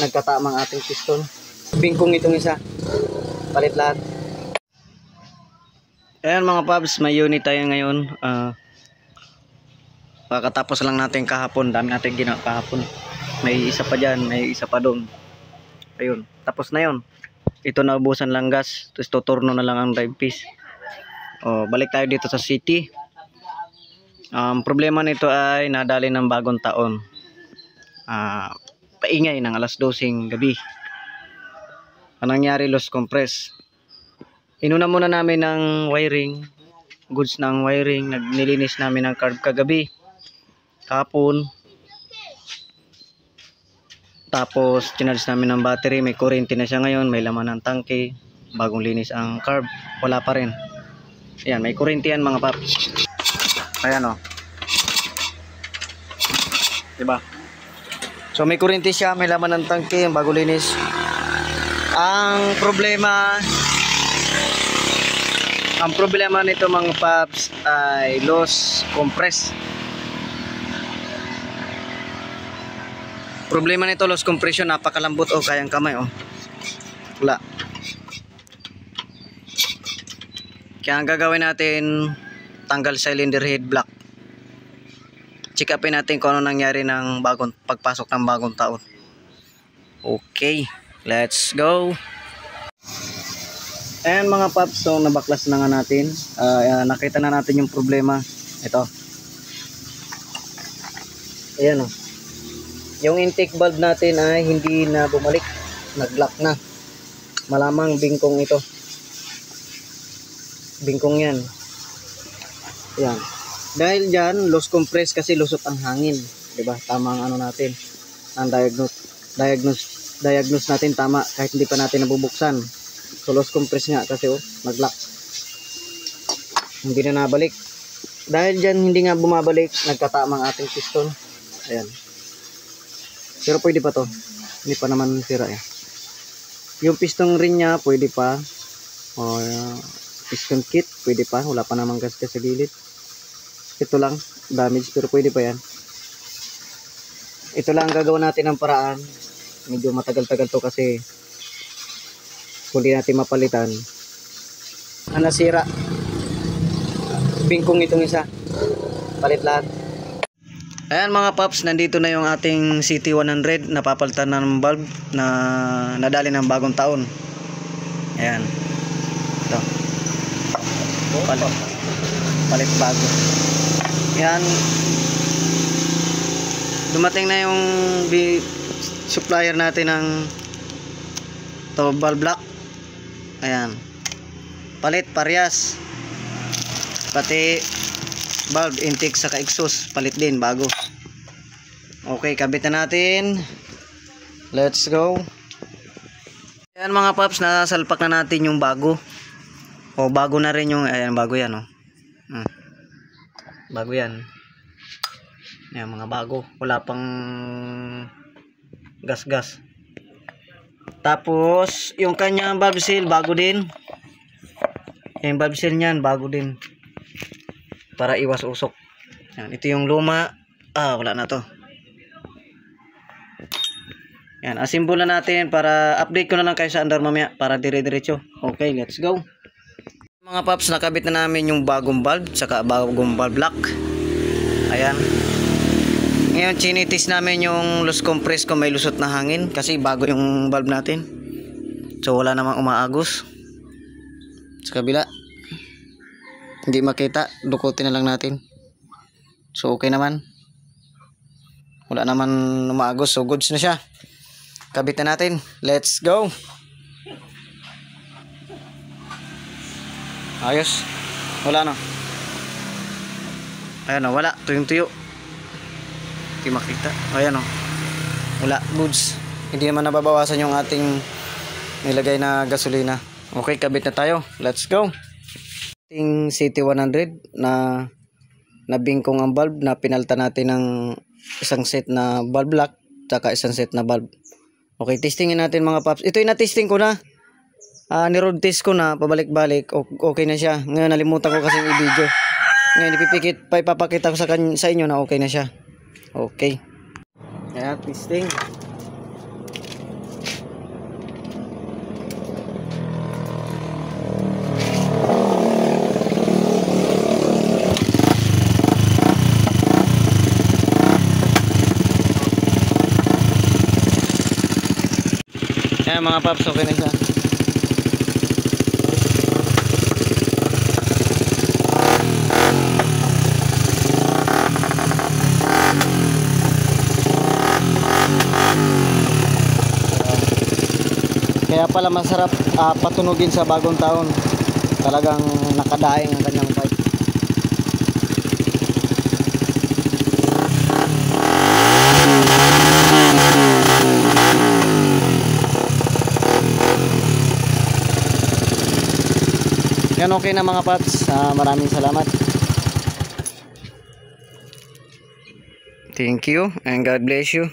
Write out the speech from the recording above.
nagkatama ang ating piston. Bingkong itong isa. Palit lahat. Ayan mga paps, may unit tayo ngayon. Kakatapos lang natin kahapon. Dami natin ginawa kahapon. May isa pa dyan, may isa pa doon. Ayun, tapos na yun. Ito naubusan lang gas. Tapos tuturno na lang ang drive piece. Balik tayo dito sa city. Problema nito ay nadali ng bagong taon. Paingay ng alas 12 gabi. Ang nangyari, loss compress. Inuna muna namin ng wiring, goods ng wiring. Nilinis namin ng carb kagabi, kahapon. Tapos chinarge namin ng battery. May kuryente na siya ngayon, may laman ng tangke. Bagong linis ang carb, wala pa rin. Ayan, may kuryente yan mga paps. Ayan o, diba? So may kuryente siya, may laman ng tangke, bagong linis. Ang problema nito mga paps ay loss compress. Problema nito, loss compression. Napakalambot kayang kamay wala. Kaya ang gagawin natin, tanggal cylinder head block. Check upin natin kung ano nangyari ng pagpasok ng bagong taon. Okay, let's go. Ayan mga paps, so nabaklas na nga natin. Nakita na natin yung problema. Ito. Ayan o. Yung intake valve natin ay hindi na bumalik. Nag-lock na. Malamang bingkong ito. Bingkong yan. Ayan. Dahil dyan, loss compress kasi lusot ang hangin. Diba? Tama ang ano natin. Ang diagnose natin tama kahit hindi pa natin nabubuksan. So loss compress nga kasi nag-lock. Hindi na nabalik. Dahil dyan hindi nga bumabalik, nagkatama ang ating piston. Ayan. Pero pwede pa to. Hindi pa naman sira Yung piston rin niya pwede pa. Piston kit pwede pa. Wala pa naman gas sa gilid. Ito lang damage pero pwede pa yan. Ito lang gagawin natin ng paraan. Medyo matagal-tagal to kasi hindi natin mapalitan. Ang nasira, bingkong itong isa. Palit lahat. Ayan mga paps, nandito na yung ating CT100. Napapalitan na ng bulb na nadali ng bagong taon. Ayan. Ito. Palit bago. Ayan. Dumating na yung supplier natin ng bulb block. Ayan. Palit parehas. Pati bulb intake sa exhaust palit din bago. Okay, kabit na natin. Let's go. Ayan mga paps, nasalpak na natin yung bago. Bago na rin yung bago yan bago yan. Ayan mga bago. Wala pang gas. Tapos yung kanyang valve seal bago din. Yung valve seal niyan bago din. Para iwas usok. Yan, ito yung luma. Wala na to. Yan, asimbol na natin para update ko na lang kayo sa andar mamaya para dire-diretso. Okay, let's go. Mga paps, nakabit na namin yung bagong valve saka bagong valve lock. Ayan. Ngayon chinitis namin yung loss compress kung may lusot na hangin kasi bago yung valve natin. So wala namang umaagos. Sa kabila hindi makita, dukutin na lang natin. So okay naman. Wala naman umaagos, so goods na siya. Kabit na natin. Let's go. Ayos. Wala na. Ayan o, wala. Tuyong-tuyo. Hindi makita. Ayan o. Wala. Goods. Hindi naman nababawasan yung ating nilagay na gasolina. Okay, kabit na tayo. Let's go. Ating CT100 na bingkong ang bulb na pinalta natin ng isang set na bulb lock tsaka isang set na bulb. Okay, testingin natin mga paps. Ito yung na-testing ko na. Ni-road test ko na pabalik-balik. Okay na siya. Ngayon nalimutan ko kasi i-video. Ngayon ipapakita ko sa inyo na okay na siya. Okay. Ayan, testing. Ayan mga paps, okay na siya. Kaya pala masarap patunugin sa bagong taon. Talagang nakadaing ang kanyang pipe. Yan, okay na mga paps. Maraming salamat. Thank you and God bless you.